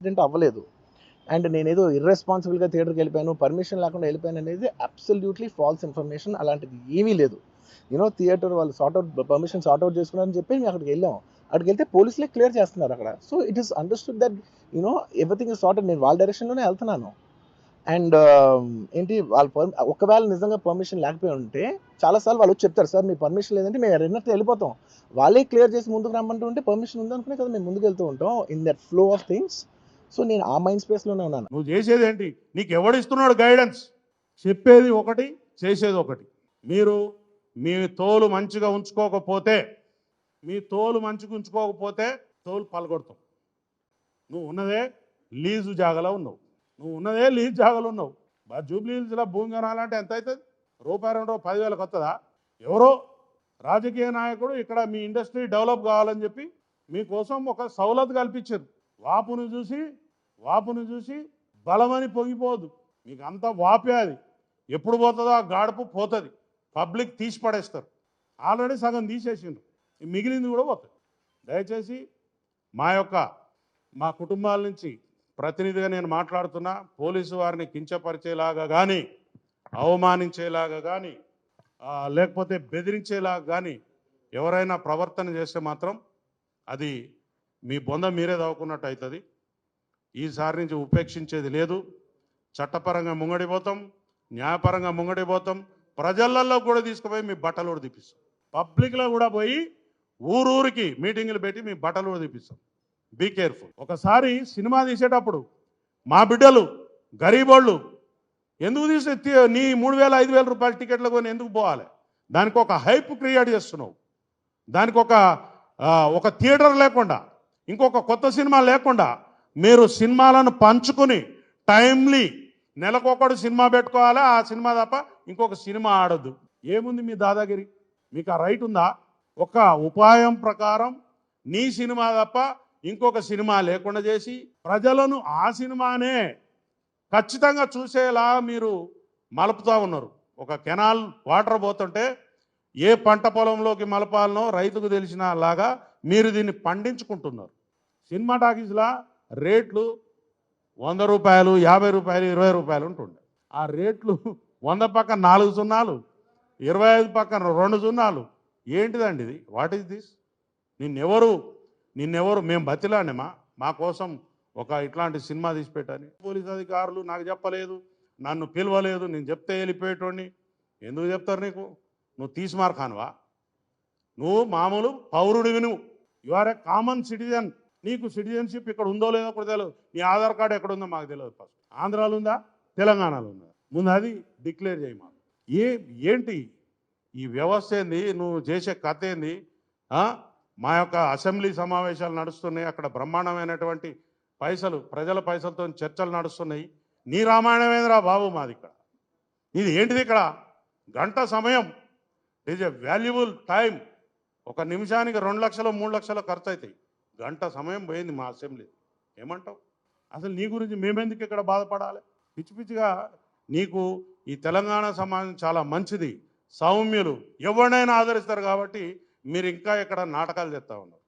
Accident అవ్వలేదు. And నేనేదో ఇర్రెస్పాన్సిబుల్గా థియేటర్కి వెళ్ళిపోయాను, పర్మిషన్ లేకుండా వెళ్ళిపోయాను అనేది అబ్సల్యూట్లీ ఫాల్స్ ఇన్ఫర్మేషన్. అలాంటిది ఏమీ లేదు. థియేటర్ వాళ్ళు పర్మిషన్ సార్ట్ అవుట్ చేసుకున్నారని చెప్పి మేము అక్కడికి వెళ్ళాం. అక్కడికి వెళ్తే పోలీసులే క్లియర్ చేస్తున్నారు అక్కడ. So it is understood that everything is sorted. నేను వాళ్ళ డైరెక్షన్లోనే వెళ్తున్నాను. అండ్ ఏంటి ఒకవేళ నిజంగా పర్మిషన్ లేకపోయి ఉంటే చాలాసార్లు వాళ్ళు వచ్చి చెప్తారు, సార్ మీ పర్మిషన్ లేదంటే మేము రెండట్లు వెళ్ళిపోతాం. వాళ్ళే క్లియర్ చేసి ముందుకు రమ్మంటూ ఉంటే పర్మిషన్ ఉందనుకునే కదా మేము ముందుకు వెళ్తూ ఉంటాం in that flow of things. So నేను ఆ మైండ్ స్పేస్లోనే ఉన్నాను. నువ్వు చేసేది ఏంటి? నీకు ఎవడిస్తున్నాడు గైడెన్స్? చెప్పేది ఒకటి, చేసేది ఒకటి. మీరు మీ తోలు మంచిగా ఉంచుకోకపోతే తోలు పలగొడతాం. నువ్వు ఉన్నదే లీజు జాగాలో ఉన్నావు. జూబ్లీ హిల్స్లో భూమి కొనాలంటే ఎంత అవుతుంది? రూపాయి 2 10,000కి వస్తుందా? ఎవరో రాజకీయ నాయకుడు ఇక్కడ మీ ఇండస్ట్రీ డెవలప్ కావాలని చెప్పి మీకోసం ఒక సౌలత్ కల్పించారు. వాపును చూసి బలమని పొంగిపోదు. మీకు అంతా వాపే. అది ఎప్పుడు పోతుందో ఆ గాడుపు పోతుంది. పబ్లిక్ తీసి పడేస్తారు. ఆల్రెడీ సగం తీసేసిండ్రు, మిగిలింది కూడా పోతుంది. దయచేసి మా కుటుంబాల నుంచి ప్రతినిధిగా నేను మాట్లాడుతున్నా. పోలీసు వారిని కించపరిచేలాగా కానీ, అవమానించేలాగా కానీ, లేకపోతే బెదిరించేలాగా కానీ ఎవరైనా ప్రవర్తన చేస్తే మాత్రం అది మీ బొంద మీరే దాక్కున్నట్టు అవుతుంది. ఈసారి నుంచి ఉపేక్షించేది లేదు. చట్టపరంగా ముంగడిపోతాం, న్యాయపరంగా ముంగడిపోతాం. ప్రజలలో కూడా తీసుకుపోయి మీ బట్టలు కూడా తీపిస్తాం. పబ్లిక్లో కూడా పోయి ఊరూరికి మీటింగులు పెట్టి మీ బట్టలు కూడా తీపిస్తాం. Be careful. ఒకసారి సినిమా తీసేటప్పుడు మా బిడ్డలు గరీబోళ్ళు ఎందుకు నీ 3,000 5,000 రూపాయల టికెట్లు కొని ఎందుకు పోవాలి? దానికి ఒక హైప్ క్రియేట్ చేస్తున్నావు. దానికి ఒక థియేటర్ లేకుండా, ఇంకొక కొత్త సినిమా లేకుండా మీరు సినిమాలను పంచుకుని టైమ్లీ నెలకొకడు సినిమా పెట్టుకోవాలి. ఆ సినిమా తప్ప ఇంకొక సినిమా ఆడద్దు. ఏముంది మీ దాదాగిరి? మీకు ఆ రైట్ ఉందా? ఒక ఉపాయం ప్రకారం నీ సినిమా తప్ప ఇంకొక సినిమా లేకుండా చేసి ప్రజలను ఆ సినిమానే ఖచ్చితంగా చూసేలా మీరు మలుపుతూ ఉన్నారు. ఒక కెనాల్ వాటర్ పోతుంటే ఏ పంట పొలంలోకి మలపాలనో రైతుకు తెలిసిన లాగా మీరు దీన్ని పండించుకుంటున్నారు. సినిమా టాకీస్లా రేట్లు 100 రూపాయలు, 50 రూపాయలు, 20 రూపాయలు ఉంటుండే. ఆ రేట్లు 100 పక్కన 4 సున్నాలు, 25 పక్కన 2 సున్నాలు. ఏంటిదండి ఇది? What is this? నిన్నెవరు మేము బతిలానేమా మా కోసం ఇట్లాంటి సినిమా తీసిపెట్టని? పోలీస్ అధికారులు నాకు చెప్పలేదు, నన్ను పిలవలేదు. నేను చెప్తే వెళ్ళిపోయేటోడిని. ఎందుకు చెప్తారు నీకు? నువ్వు తీసిమార్ఖానువా? నువ్వు మామూలు పౌరుడివి. You are a common citizen. నీకు సిటిజన్షిప్ ఇక్కడ ఉందో లేదో కూడా తెలియదు. నీ ఆధార్ కార్డు ఎక్కడ ఉందో మాకు తెలియదు. ఫస్ట్ ఆంధ్రాలో ఉందా, తెలంగాణలో ఉందా? ముందు అది డిక్లేర్ చేయి మాకు. ఏంటి ఈ వ్యవస్థ? ఏంది నువ్వు చేసే కథ? ఏంది? మా అసెంబ్లీ సమావేశాలు నడుస్తున్నాయి. అక్కడ బ్రహ్మాండమైనటువంటి ప్రజల పైసలతో చర్చలు నడుస్తున్నాయి. నీ రామాయణమేంద్రా బాబు మాది ఇక్కడ? ఇది ఏంటిది? ఇక్కడ గంట సమయం ఈజ్ ఎ వాల్యుబుల్ టైం. 1 నిమిషానికి 2 లక్షలు 3 లక్షలు ఖర్చు అవుతాయి. గంట సమయం పోయింది మా అసెంబ్లీ. ఏమంటావు? అసలు నీ గురించి మేమెందుకు ఇక్కడ బాధపడాలి? పిచ్చి పిచ్చిగా. నీకు ఈ తెలంగాణ సమాజం చాలా మంచిది, సౌమ్యులు, ఎవరినైనా ఆదరిస్తారు. కాబట్టి మీరు ఇంకా ఇక్కడ నాటకాలు చేస్తూ ఉన్నారు.